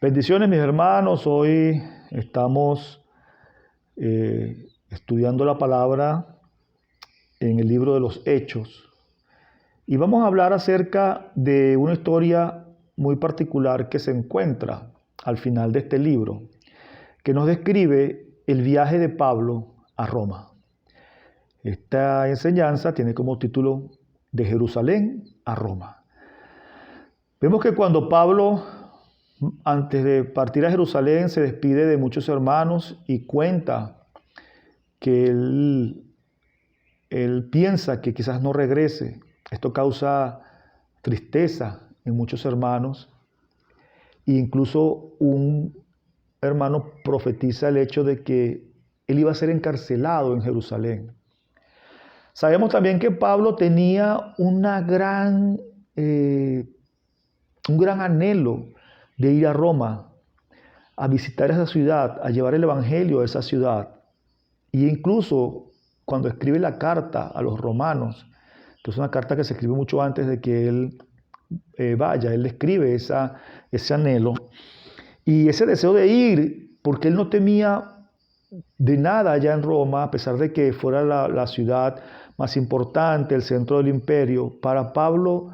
Bendiciones, mis hermanos. Hoy estamos estudiando la palabra en el libro de los Hechos y vamos a hablar acerca de una historia muy particular que se encuentra al final de este libro, que nos describe el viaje de Pablo a Roma. Esta enseñanza tiene como título De Jerusalén a Roma. Vemos que cuando Pablo, antes de partir a Jerusalén, se despide de muchos hermanos y cuenta que él piensa que quizás no regrese. Esto causa tristeza en muchos hermanos. E incluso un hermano profetiza el hecho de que él iba a ser encarcelado en Jerusalén. Sabemos también que Pablo tenía un gran anhelo de ir a Roma, a visitar esa ciudad, a llevar el evangelio a esa ciudad. Y incluso cuando escribe la carta a los romanos, que es una carta que se escribe mucho antes de que él vaya, él escribe ese anhelo y ese deseo de ir, porque él no temía de nada allá en Roma, a pesar de que fuera la ciudad más importante, el centro del imperio. Para Pablo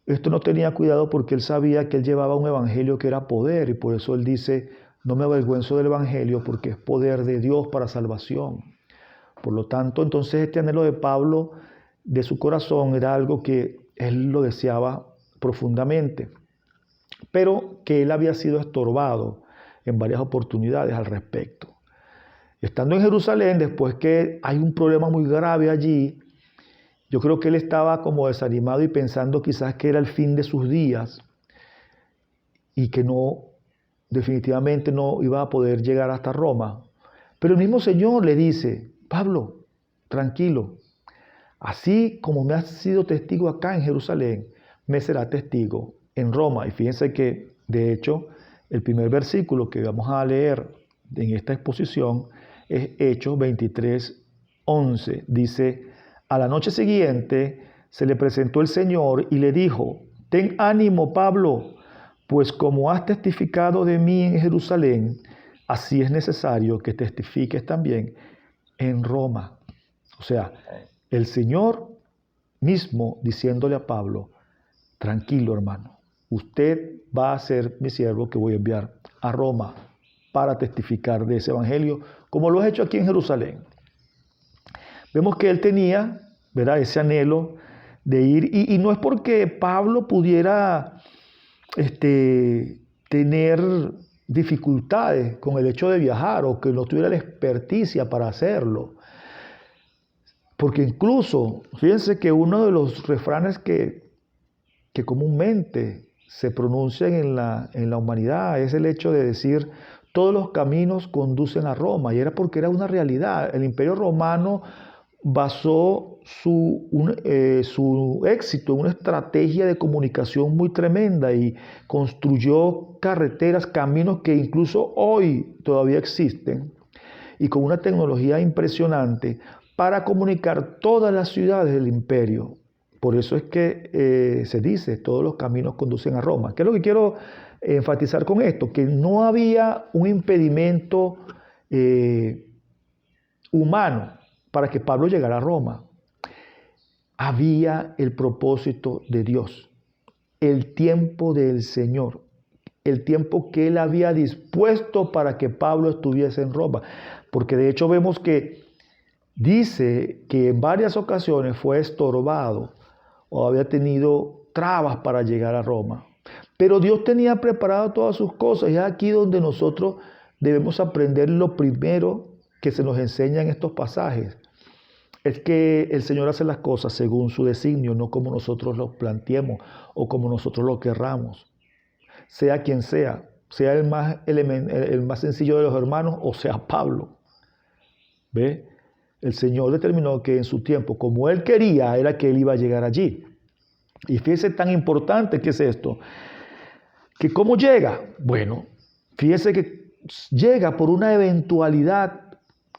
esto no tenía cuidado porque él sabía que él llevaba un evangelio que era poder, y por eso él dice: no me avergüenzo del evangelio porque es poder de Dios para salvación. Por lo tanto, entonces este anhelo de Pablo, de su corazón, era algo que él lo deseaba profundamente, pero que él había sido estorbado en varias oportunidades al respecto. Estando en Jerusalén, después que hay un problema muy grave allí, yo creo que él estaba como desanimado y pensando quizás que era el fin de sus días y que definitivamente no iba a poder llegar hasta Roma. Pero el mismo Señor le dice: Pablo, tranquilo, así como me has sido testigo acá en Jerusalén, me será testigo en Roma. Y fíjense que, de hecho, el primer versículo que vamos a leer en esta exposición es Hechos 23:11. Dice: a la noche siguiente se le presentó el Señor y le dijo: ten ánimo, Pablo, pues como has testificado de mí en Jerusalén, así es necesario que testifiques también en Roma. O sea, el Señor mismo diciéndole a Pablo: tranquilo, hermano, usted va a ser mi siervo que voy a enviar a Roma para testificar de ese evangelio, como lo has hecho aquí en Jerusalén. Vemos que él tenía, ¿verdad?, ese anhelo de ir, y no es porque Pablo pudiera tener dificultades con el hecho de viajar o que no tuviera la experticia para hacerlo. Porque incluso, fíjense que uno de los refranes que comúnmente se pronuncian en la humanidad es el hecho de decir: todos los caminos conducen a Roma, y era porque era una realidad. El Imperio Romano basó su éxito en una estrategia de comunicación muy tremenda y construyó carreteras, caminos que incluso hoy todavía existen, y con una tecnología impresionante para comunicar todas las ciudades del imperio. Por eso es que se dice: todos los caminos conducen a Roma. ¿Qué es lo que quiero enfatizar con esto? Que no había un impedimento humano para que Pablo llegara a Roma. Había el propósito de Dios, el tiempo del Señor, el tiempo que Él había dispuesto para que Pablo estuviese en Roma. Porque de hecho vemos que dice que en varias ocasiones fue estorbado o había tenido trabas para llegar a Roma. Pero Dios tenía preparado todas sus cosas, y es aquí donde nosotros debemos aprender lo primero que se nos enseña en estos pasajes. Es que el Señor hace las cosas según su designio, no como nosotros lo planteemos o como nosotros lo querramos. Sea quien sea el más sencillo de los hermanos o sea Pablo. ¿Ve? El Señor determinó que en su tiempo, como Él quería, era que Él iba a llegar allí. Y fíjese tan importante que es esto, que ¿cómo llega? Bueno, fíjese que llega por una eventualidad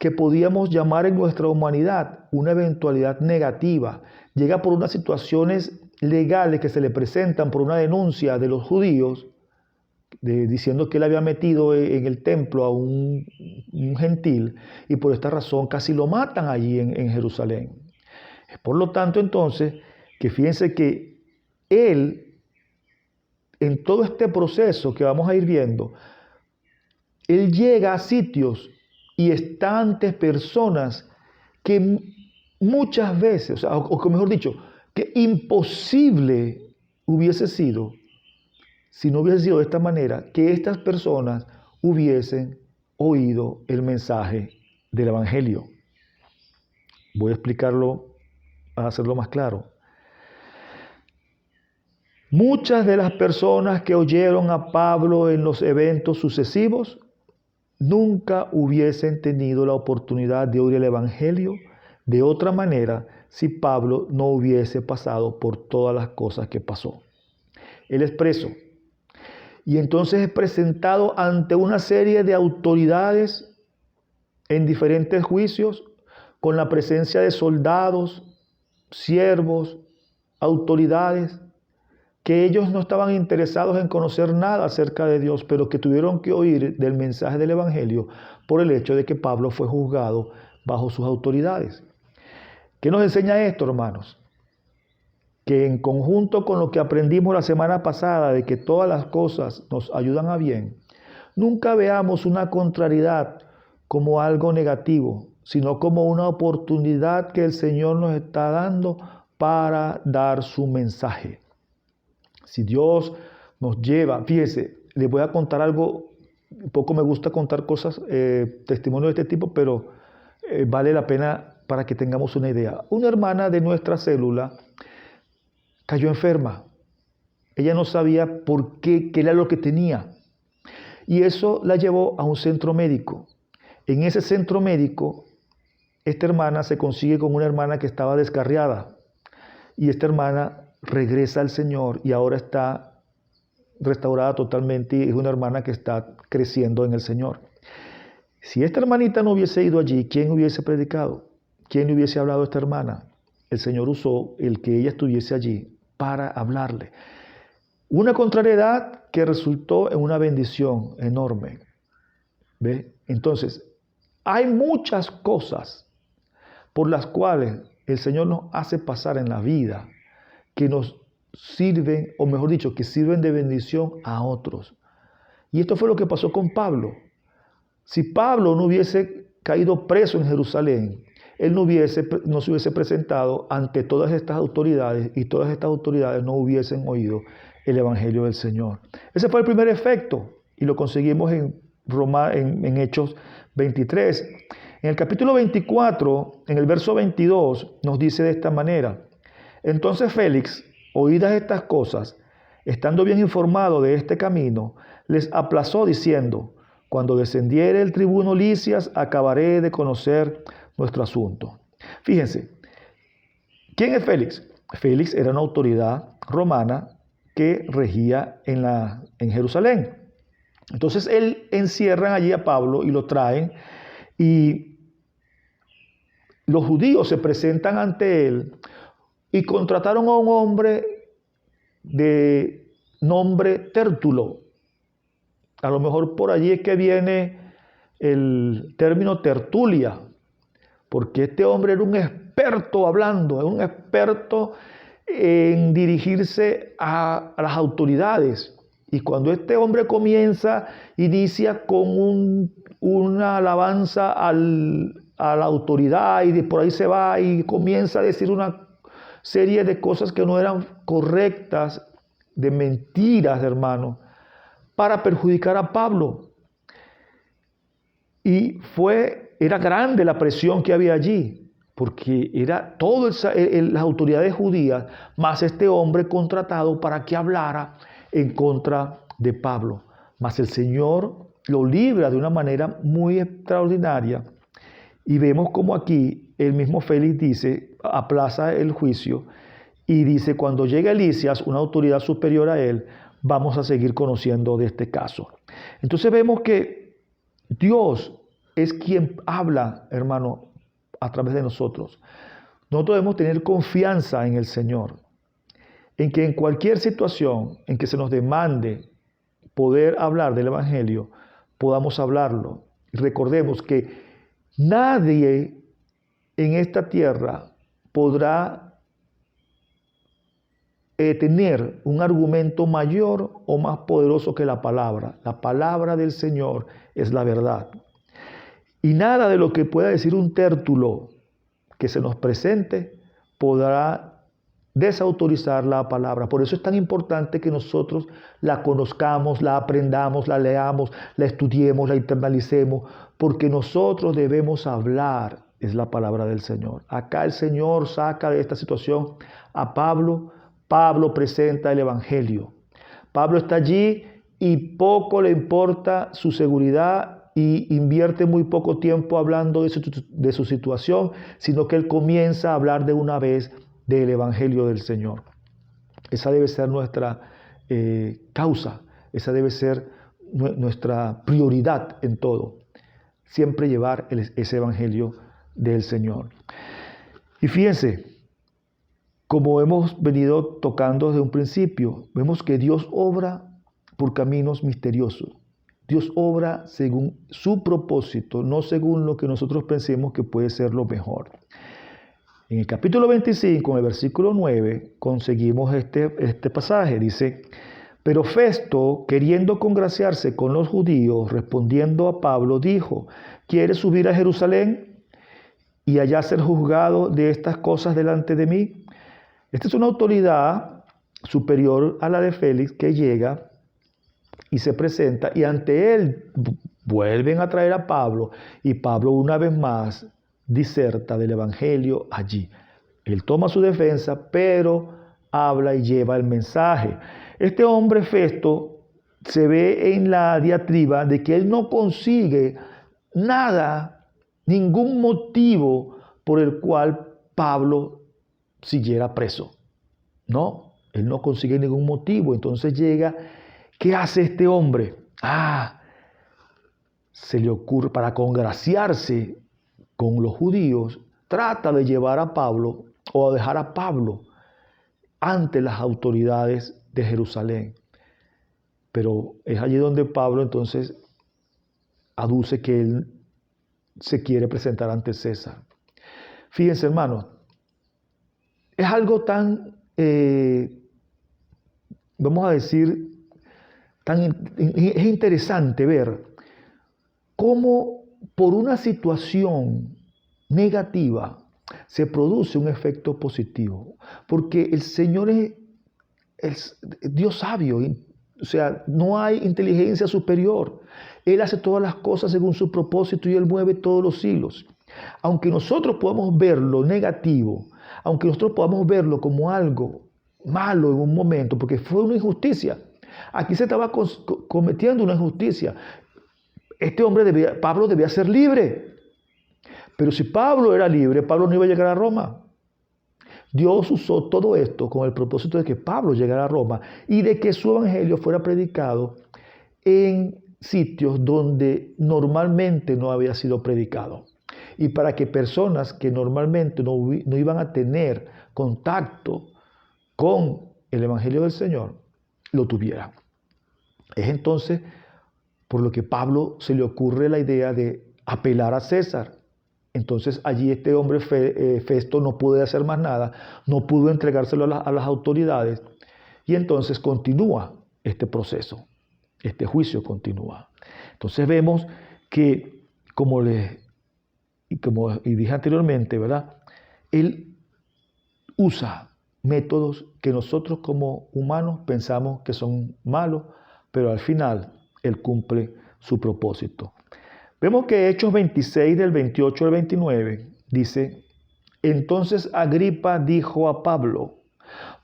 que podíamos llamar en nuestra humanidad una eventualidad negativa. Llega por unas situaciones legales que se le presentan por una denuncia de los judíos diciendo que él había metido en el templo a un gentil, y por esta razón casi lo matan allí en Jerusalén. Por lo tanto, entonces, que fíjense que él, en todo este proceso que vamos a ir viendo, él llega a sitios y está ante personas que muchas veces, o mejor dicho, que imposible hubiese sido, si no hubiese sido de esta manera, que estas personas hubiesen oído el mensaje del Evangelio. Voy a explicarlo, a hacerlo más claro. Muchas de las personas que oyeron a Pablo en los eventos sucesivos nunca hubiesen tenido la oportunidad de oír el Evangelio de otra manera si Pablo no hubiese pasado por todas las cosas que pasó. Él es preso y entonces es presentado ante una serie de autoridades en diferentes juicios, con la presencia de soldados, siervos, autoridades, que ellos no estaban interesados en conocer nada acerca de Dios, pero que tuvieron que oír del mensaje del Evangelio por el hecho de que Pablo fue juzgado bajo sus autoridades. ¿Qué nos enseña esto, hermanos? Que en conjunto con lo que aprendimos la semana pasada, de que todas las cosas nos ayudan a bien, nunca veamos una contrariedad como algo negativo, sino como una oportunidad que el Señor nos está dando para dar su mensaje. Si Dios nos lleva, fíjese, les voy a contar algo, poco me gusta contar cosas, testimonios de este tipo, pero vale la pena para que tengamos una idea. Una hermana de nuestra célula cayó enferma. Ella no sabía por qué era lo que tenía. Y eso la llevó a un centro médico. En ese centro médico, esta hermana se consigue con una hermana que estaba descarriada. Y esta hermana regresa al Señor y ahora está restaurada totalmente y es una hermana que está creciendo en el Señor. Si esta hermanita no hubiese ido allí, ¿quién hubiese predicado? ¿Quién le hubiese hablado a esta hermana? El Señor usó el que ella estuviese allí para hablarle. Una contrariedad que resultó en una bendición enorme. ¿Ve? Entonces, hay muchas cosas por las cuales el Señor nos hace pasar en la vida que nos sirven, o mejor dicho, que sirven de bendición a otros. Y esto fue lo que pasó con Pablo. Si Pablo no hubiese caído preso en Jerusalén, él no se hubiese presentado ante todas estas autoridades y todas estas autoridades no hubiesen oído el Evangelio del Señor. Ese fue el primer efecto y lo conseguimos en Hechos 23. En el capítulo 24, en el verso 22, nos dice de esta manera: entonces Félix, oídas estas cosas, estando bien informado de este camino, les aplazó diciendo: cuando descendiere el tribuno Lisias, acabaré de conocer nuestro asunto. Fíjense, ¿quién es Félix? Félix era una autoridad romana que regía en Jerusalén. Entonces él encierran allí a Pablo y lo traen, y los judíos se presentan ante él y contrataron a un hombre de nombre Tértulo. A lo mejor por allí es que viene el término tertulia, porque este hombre era un experto hablando, era un experto en dirigirse a las autoridades. Y cuando este hombre inicia con una alabanza a la autoridad, y por ahí se va y comienza a decir una serie de cosas que no eran correctas, de mentiras, hermano, para perjudicar a Pablo. Y era grande la presión que había allí, porque era todas las autoridades judías, más este hombre contratado para que hablara en contra de Pablo. Mas el Señor lo libra de una manera muy extraordinaria. Y vemos como aquí el mismo Félix dice, aplaza el juicio y dice: cuando llegue Lisias, una autoridad superior a él, vamos a seguir conociendo de este caso. Entonces vemos que Dios es quien habla, hermano, a través de nosotros. Nosotros debemos tener confianza en el Señor, en que en cualquier situación en que se nos demande poder hablar del Evangelio, podamos hablarlo. Recordemos que nadie en esta tierra podrá tener un argumento mayor o más poderoso que la palabra. La palabra del Señor es la verdad. Y nada de lo que pueda decir un tértulo que se nos presente podrá desautorizar la palabra. Por eso es tan importante que nosotros la conozcamos, la aprendamos, la leamos, la estudiemos, la internalicemos, porque nosotros debemos hablar, es la palabra del Señor. Acá el Señor saca de esta situación a Pablo. Pablo presenta el Evangelio. Pablo está allí y poco le importa su seguridad y invierte muy poco tiempo hablando de su situación, sino que él comienza a hablar de una vez del Evangelio del Señor. Esa debe ser nuestra causa, esa debe ser nuestra prioridad en todo. Siempre llevar ese Evangelio del Señor. Y fíjense, como hemos venido tocando desde un principio, vemos que Dios obra por caminos misteriosos. Dios obra según su propósito, no según lo que nosotros pensemos que puede ser lo mejor. En el capítulo 25, en el versículo 9, conseguimos este pasaje. Dice, pero Festo, queriendo congraciarse con los judíos, respondiendo a Pablo, dijo, ¿quieres subir a Jerusalén y allá ser juzgado de estas cosas delante de mí? Esta es una autoridad superior a la de Félix que llega y se presenta y ante él vuelven a traer a Pablo y Pablo una vez más diserta del Evangelio allí. Él toma su defensa, pero habla y lleva el mensaje. Este hombre Festo se ve en la diatriba de que él no consigue nada, ningún motivo por el cual Pablo siguiera preso. No, él no consigue ningún motivo. Entonces llega, ¿qué hace este hombre? Se le ocurre, para congraciarse con los judíos, trata de llevar a Pablo o a dejar a Pablo ante las autoridades de Jerusalén. Pero es allí donde Pablo entonces aduce que él se quiere presentar ante César. Fíjense, hermanos, es algo tan, vamos a decir, es interesante ver cómo por una situación negativa se produce un efecto positivo. Porque el Señor es Dios sabio, o sea, no hay inteligencia superior. Él hace todas las cosas según su propósito y Él mueve todos los hilos. Aunque nosotros podamos ver lo negativo, aunque nosotros podamos verlo como algo malo en un momento, porque fue una injusticia. Aquí se estaba cometiendo una injusticia. Este hombre, Pablo debía ser libre. Pero si Pablo era libre, Pablo no iba a llegar a Roma. Dios usó todo esto con el propósito de que Pablo llegara a Roma y de que su evangelio fuera predicado en sitios donde normalmente no había sido predicado. Y para que personas que normalmente no iban a tener contacto con el Evangelio del Señor, lo tuvieran. Es entonces por lo que Pablo se le ocurre la idea de apelar a César. Entonces allí este hombre Festo no pudo hacer más nada, no pudo entregárselo a las autoridades y entonces continúa este proceso, este juicio continúa. Entonces vemos que, como dije anteriormente, ¿verdad? Él usa métodos que nosotros como humanos pensamos que son malos, pero al final Él cumple su propósito. Vemos que Hechos 26 del 28 al 29 dice, entonces Agripa dijo a Pablo,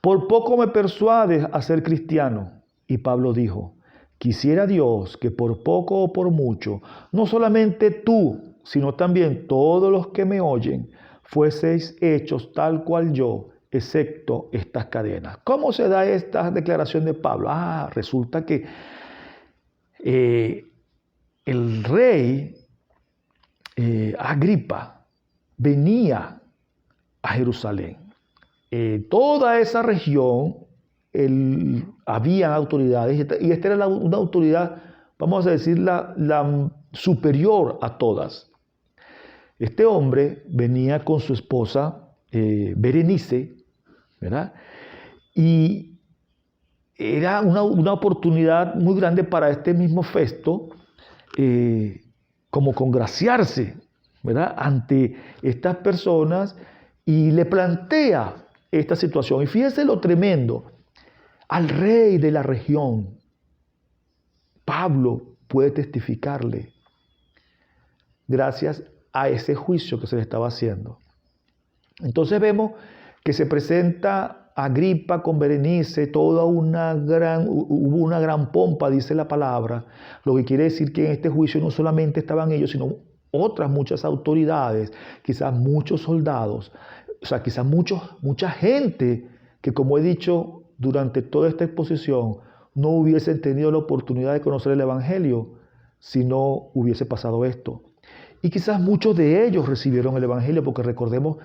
por poco me persuades a ser cristiano. Y Pablo dijo, quisiera Dios que por poco o por mucho, no solamente tú, sino también todos los que me oyen, fueseis hechos tal cual yo, excepto estas cadenas. ¿Cómo se da esta declaración de Pablo? Resulta que el rey Agripa venía a Jerusalén. Toda esa región habían autoridades, y esta era una autoridad, vamos a decir, la superior a todas. Este hombre venía con su esposa Berenice, ¿verdad? Y era una oportunidad muy grande para este mismo Festo, como congraciarse, ¿verdad?, ante estas personas, y le plantea esta situación. Y fíjese lo tremendo. Al rey de la región, Pablo puede testificarle gracias a ese juicio que se le estaba haciendo. Entonces vemos que se presenta Agripa con Berenice, hubo una gran pompa, dice la palabra, lo que quiere decir que en este juicio no solamente estaban ellos, sino otras muchas autoridades, quizás muchos soldados, o sea, quizás mucha gente que, como he dicho durante toda esta exposición, no hubiesen tenido la oportunidad de conocer el Evangelio si no hubiese pasado esto. Y quizás muchos de ellos recibieron el Evangelio, porque recordemos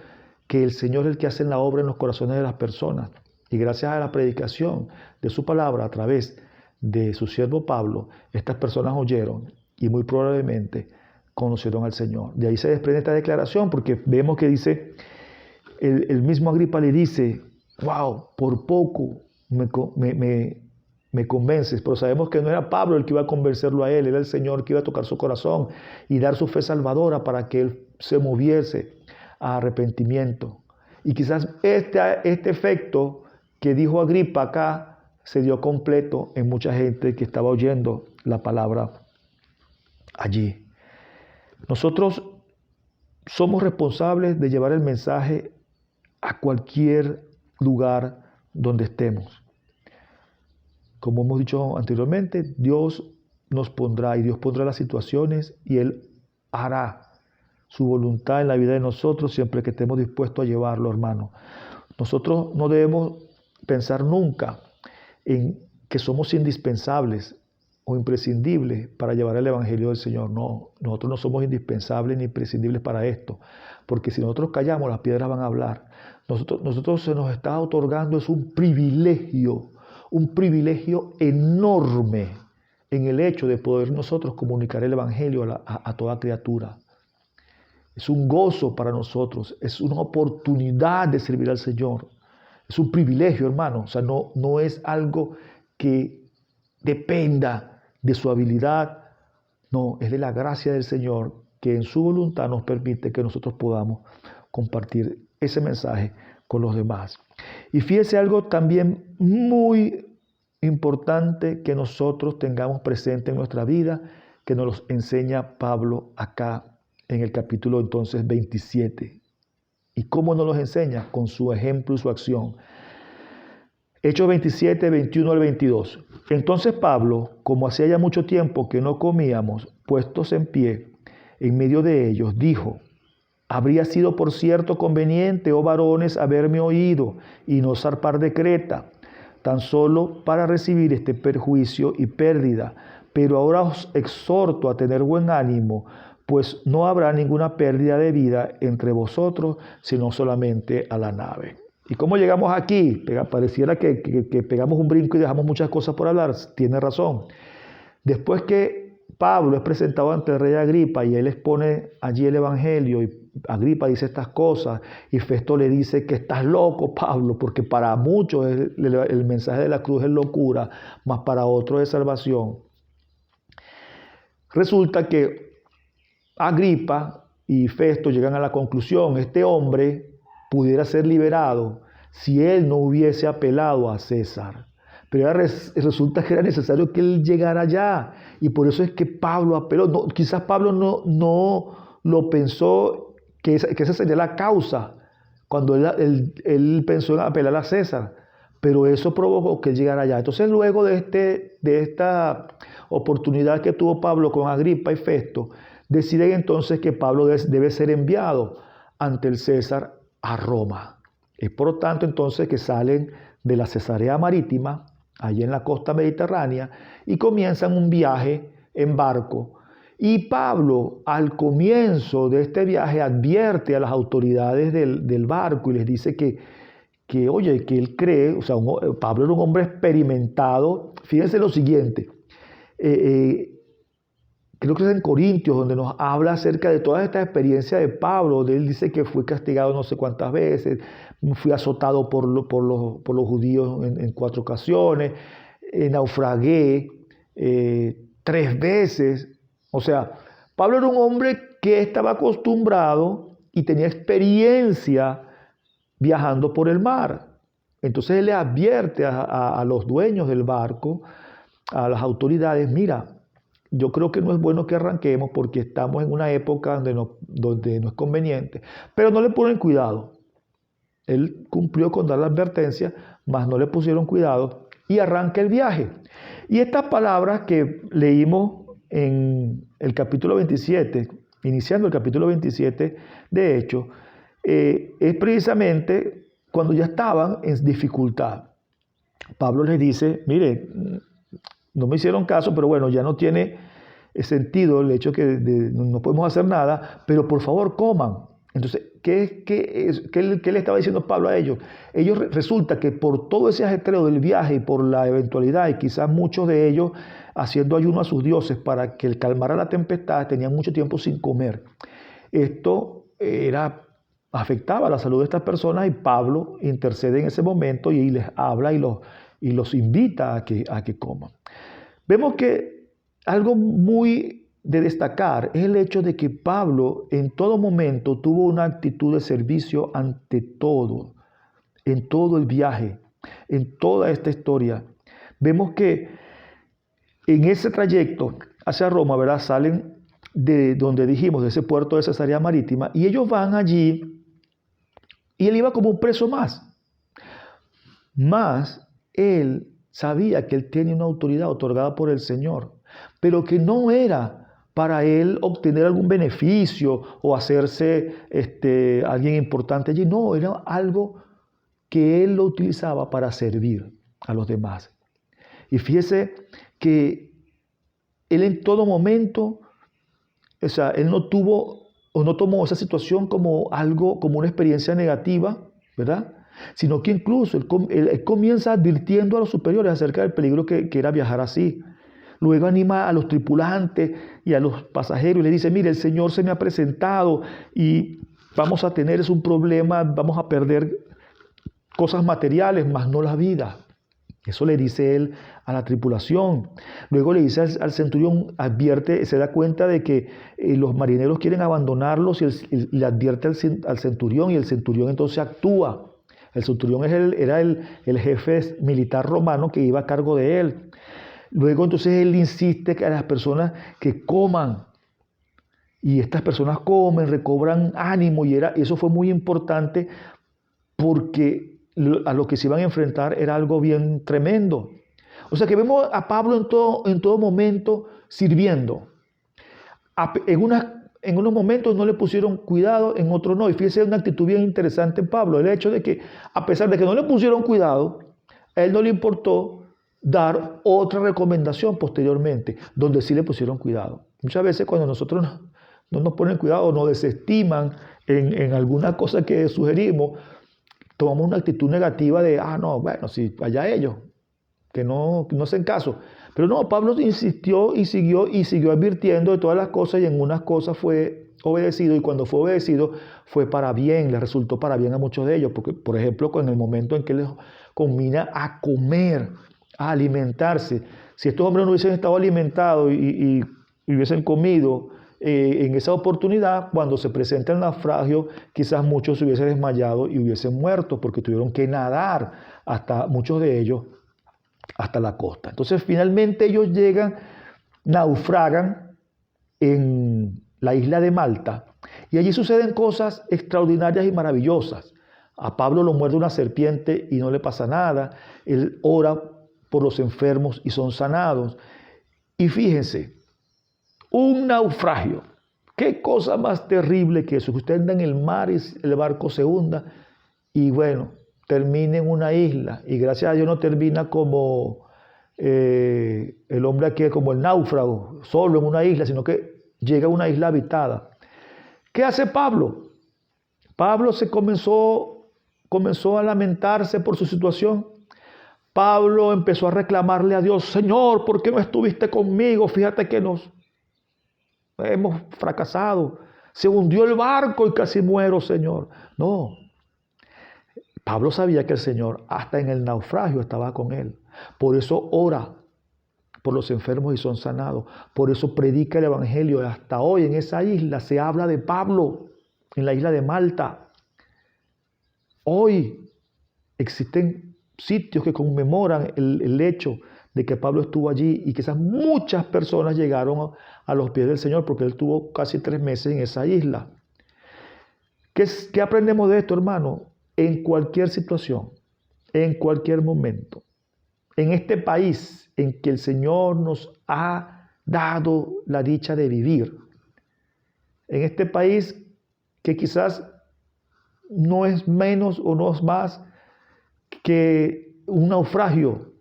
que el Señor es el que hace la obra en los corazones de las personas. Y gracias a la predicación de su palabra a través de su siervo Pablo, estas personas oyeron y muy probablemente conocieron al Señor. De ahí se desprende esta declaración, porque vemos que dice, el mismo Agripa le dice, wow, por poco me convences, pero sabemos que no era Pablo el que iba a convencerlo a él, era el Señor que iba a tocar su corazón y dar su fe salvadora para que él se moviese a arrepentimiento. Y quizás este efecto que dijo Agripa acá se dio completo en mucha gente que estaba oyendo la palabra allí. Nosotros somos responsables de llevar el mensaje a cualquier lugar donde estemos. Como hemos dicho anteriormente, Dios nos pondrá, y Dios pondrá las situaciones, y Él hará su voluntad en la vida de nosotros siempre que estemos dispuestos a llevarlo, hermano. Nosotros no debemos pensar nunca en que somos indispensables o imprescindibles para llevar el Evangelio del Señor. No, nosotros no somos indispensables ni imprescindibles para esto, porque si nosotros callamos, las piedras van a hablar. Nosotros se nos está otorgando es un privilegio enorme en el hecho de poder nosotros comunicar el Evangelio a toda criatura. Es un gozo para nosotros, es una oportunidad de servir al Señor. Es un privilegio, hermano. O sea, no es algo que dependa de su habilidad. No, es de la gracia del Señor que en su voluntad nos permite que nosotros podamos compartir ese mensaje con los demás. Y fíjese algo también muy importante que nosotros tengamos presente en nuestra vida, que nos lo enseña Pablo acá en el capítulo entonces 27. ¿Y cómo nos los enseña? Con su ejemplo y su acción. Hechos 27, 21 al 22. Entonces Pablo, como hacía ya mucho tiempo que no comíamos, puestos en pie, en medio de ellos, dijo, habría sido por cierto conveniente, oh varones, haberme oído y no zarpar de Creta, tan solo para recibir este perjuicio y pérdida. Pero ahora os exhorto a tener buen ánimo, pues no habrá ninguna pérdida de vida entre vosotros, sino solamente a la nave. ¿Y cómo llegamos aquí? Pareciera que pegamos un brinco y dejamos muchas cosas por hablar. Tiene razón. Después que Pablo es presentado ante el rey Agripa y él expone allí el Evangelio, y Agripa dice estas cosas, y Festo le dice que estás loco, Pablo, porque para muchos el mensaje de la cruz es locura, mas para otros es salvación. Resulta que Agripa y Festo llegan a la conclusión, este hombre pudiera ser liberado si él no hubiese apelado a César. Pero resulta que era necesario que él llegara allá, y por eso es que Pablo apeló. No, quizás Pablo no lo pensó que esa sería la causa cuando él pensó en apelar a César, pero eso provocó que él llegara allá. Entonces luego de esta oportunidad que tuvo Pablo con Agripa y Festo, deciden entonces que Pablo debe ser enviado ante el César a Roma. Es por lo tanto entonces que salen de la Cesarea Marítima, allí en la costa mediterránea, y comienzan un viaje en barco. Y Pablo, al comienzo de este viaje, advierte a las autoridades del barco y les dice que oye, que él cree, o sea, Pablo era un hombre experimentado. Fíjense lo siguiente, creo que es en Corintios donde nos habla acerca de todas estas experiencias de Pablo, donde él dice que fue castigado no sé cuántas veces, fui azotado por los judíos en 4 ocasiones, naufragué 3 veces. O sea, Pablo era un hombre que estaba acostumbrado y tenía experiencia viajando por el mar. Entonces él le advierte a los dueños del barco, a las autoridades, mira, yo creo que no es bueno que arranquemos porque estamos en una época donde no es conveniente, pero no le ponen cuidado. Él cumplió con dar la advertencia, mas no le pusieron cuidado y arranca el viaje. Y estas palabras que leímos en el capítulo 27, iniciando el capítulo 27 de Hechos, es precisamente cuando ya estaban en dificultad. Pablo les dice, mire, no me hicieron caso, pero bueno, ya no tiene sentido el hecho que no podemos hacer nada, pero por favor coman. Entonces, ¿qué le estaba diciendo Pablo a ellos? Ellos resulta que por todo ese ajetreo del viaje y por la eventualidad, y quizás muchos de ellos haciendo ayuno a sus dioses para que calmara la tempestad, tenían mucho tiempo sin comer. Esto afectaba la salud de estas personas y Pablo intercede en ese momento y les habla y los invita a que coman. Vemos que algo muy de destacar es el hecho de que Pablo en todo momento tuvo una actitud de servicio ante todo, en todo el viaje, en toda esta historia. Vemos que en ese trayecto hacia Roma, ¿verdad? Salen de donde dijimos, de ese puerto de Cesarea Marítima, y ellos van allí y él iba como un preso más. Más él sabía que él tenía una autoridad otorgada por el Señor, pero que no era para él obtener algún beneficio o hacerse alguien importante allí. No, era algo que él lo utilizaba para servir a los demás. Y fíjese que él en todo momento, o sea, él no tuvo o no tomó esa situación como algo, como una experiencia negativa, ¿verdad? Sino que incluso él comienza advirtiendo a los superiores acerca del peligro que era viajar así. Luego anima a los tripulantes y a los pasajeros y le dice, mire, el Señor se me ha presentado y vamos a tener un problema, vamos a perder cosas materiales, mas no la vida. Eso le dice él a la tripulación. Luego le dice al centurión, advierte, se da cuenta de que los marineros quieren abandonarlos y le advierte al centurión y el centurión entonces actúa. El centurión era el jefe militar romano que iba a cargo de él. Luego entonces él insiste a las personas que coman. Y estas personas comen, recobran ánimo y eso fue muy importante porque a lo que se iban a enfrentar era algo bien tremendo. O sea que vemos a Pablo en todo momento sirviendo. En unos momentos no le pusieron cuidado, en otros no. Y fíjese una actitud bien interesante en Pablo. El hecho de que a pesar de que no le pusieron cuidado, a él no le importó dar otra recomendación posteriormente, donde sí le pusieron cuidado. Muchas veces cuando nosotros no nos ponen cuidado o nos desestiman en alguna cosa que sugerimos, tomamos una actitud negativa de, no, bueno, sí, allá ellos, que no hacen caso. Pero no, Pablo insistió y siguió advirtiendo de todas las cosas y en unas cosas fue obedecido y cuando fue obedecido fue para bien, le resultó para bien a muchos de ellos, porque por ejemplo, en el momento en que les combina a comer, a alimentarse, si estos hombres no hubiesen estado alimentados y hubiesen comido en esa oportunidad, cuando se presenta el naufragio, quizás muchos se hubiesen desmayado y hubiesen muerto porque tuvieron que nadar hasta muchos de ellos hasta la costa. Entonces finalmente ellos llegan, naufragan en la isla de Malta y allí suceden cosas extraordinarias y maravillosas. A Pablo lo muerde una serpiente y no le pasa nada. Él ora por los enfermos y son sanados. Y fíjense, un naufragio. ¿Qué cosa más terrible que eso? Que usted anda en el mar y el barco se hunda y bueno, termina en una isla. Y gracias a Dios no termina como el hombre aquí, como el náufrago, solo en una isla, sino que llega a una isla habitada. ¿Qué hace Pablo? Pablo se comenzó comenzó a lamentarse por su situación. Pablo empezó a reclamarle a Dios: Señor, ¿por qué no estuviste conmigo? Fíjate que nos hemos fracasado. Se hundió el barco y casi muero, Señor. No, Pablo sabía que el Señor hasta en el naufragio estaba con él. Por eso ora por los enfermos y son sanados. Por eso predica el Evangelio. Hasta hoy en esa isla se habla de Pablo, en la isla de Malta. Hoy existen sitios que conmemoran el hecho de que Pablo estuvo allí y quizás muchas personas llegaron a los pies del Señor porque él estuvo casi 3 meses en esa isla. ¿Qué aprendemos de esto, hermano? En cualquier situación, en cualquier momento, en este país en que el Señor nos ha dado la dicha de vivir, en este país que quizás no es menos o no es más que un naufragio.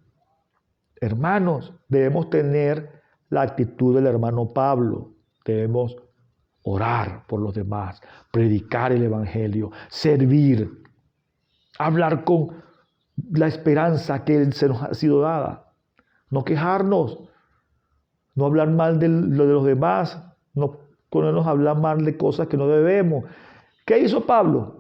Hermanos, debemos tener la actitud del hermano Pablo. Debemos orar por los demás, predicar el Evangelio, servir, hablar con la esperanza que se nos ha sido dada. No quejarnos, no hablar mal de los demás, no ponernos a hablar mal de cosas que no debemos. ¿Qué hizo Pablo?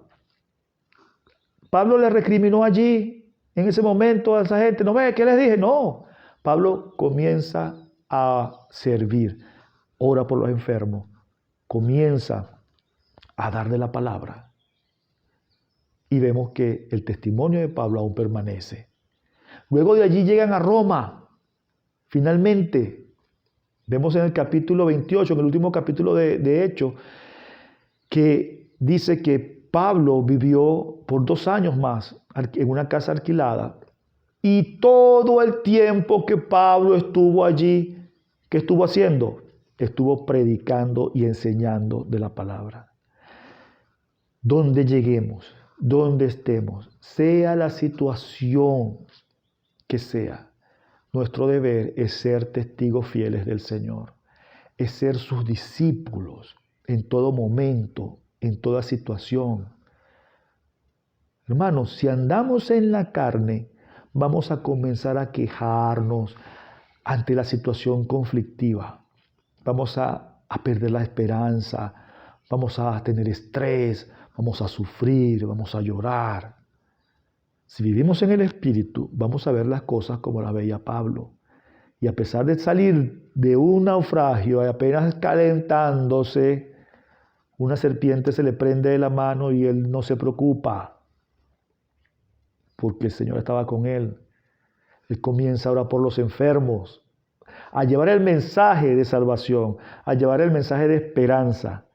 Pablo le recriminó allí, en ese momento, a esa gente. ¿No ve qué les dije? No. Pablo comienza a servir, ora por los enfermos, comienza a darle la palabra. Y vemos que el testimonio de Pablo aún permanece. Luego de allí llegan a Roma. Finalmente, vemos en el capítulo 28, en el último capítulo de Hechos, que dice que Pablo vivió por 2 años más en una casa alquilada. Y todo el tiempo que Pablo estuvo allí, ¿qué estuvo haciendo? Estuvo predicando y enseñando de la palabra. Donde lleguemos, donde estemos, sea la situación que sea, nuestro deber es ser testigos fieles del Señor, es ser sus discípulos en todo momento, en toda situación. Hermanos, si andamos en la carne, vamos a comenzar a quejarnos ante la situación conflictiva. Vamos a perder la esperanza, vamos a tener estrés, vamos a sufrir, vamos a llorar. Si vivimos en el Espíritu, vamos a ver las cosas como las veía Pablo. Y a pesar de salir de un naufragio, apenas calentándose, una serpiente se le prende de la mano y él no se preocupa, porque el Señor estaba con él. Él comienza ahora por los enfermos, a llevar el mensaje de salvación, a llevar el mensaje de esperanza,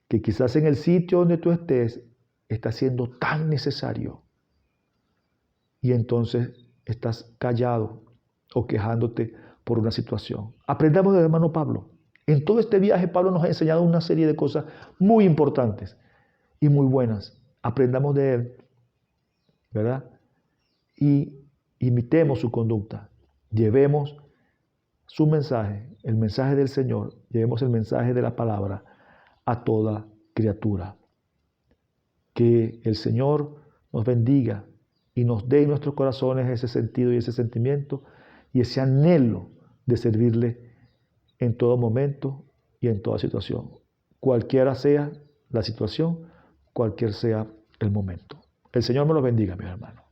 que quizás en el sitio donde tú estés está siendo tan necesario. Y entonces estás callado o quejándote por una situación. Aprendamos del hermano Pablo. En todo este viaje Pablo nos ha enseñado una serie de cosas muy importantes y muy buenas. Aprendamos de él, ¿verdad? Y imitemos su conducta. Llevemos su mensaje, el mensaje del Señor, llevemos el mensaje de la palabra a toda criatura. Que el Señor nos bendiga y nos dé en nuestros corazones ese sentido y ese sentimiento y ese anhelo de servirle en todo momento y en toda situación. Cualquiera sea la situación, cualquier sea el momento. El Señor me los bendiga, mis hermanos.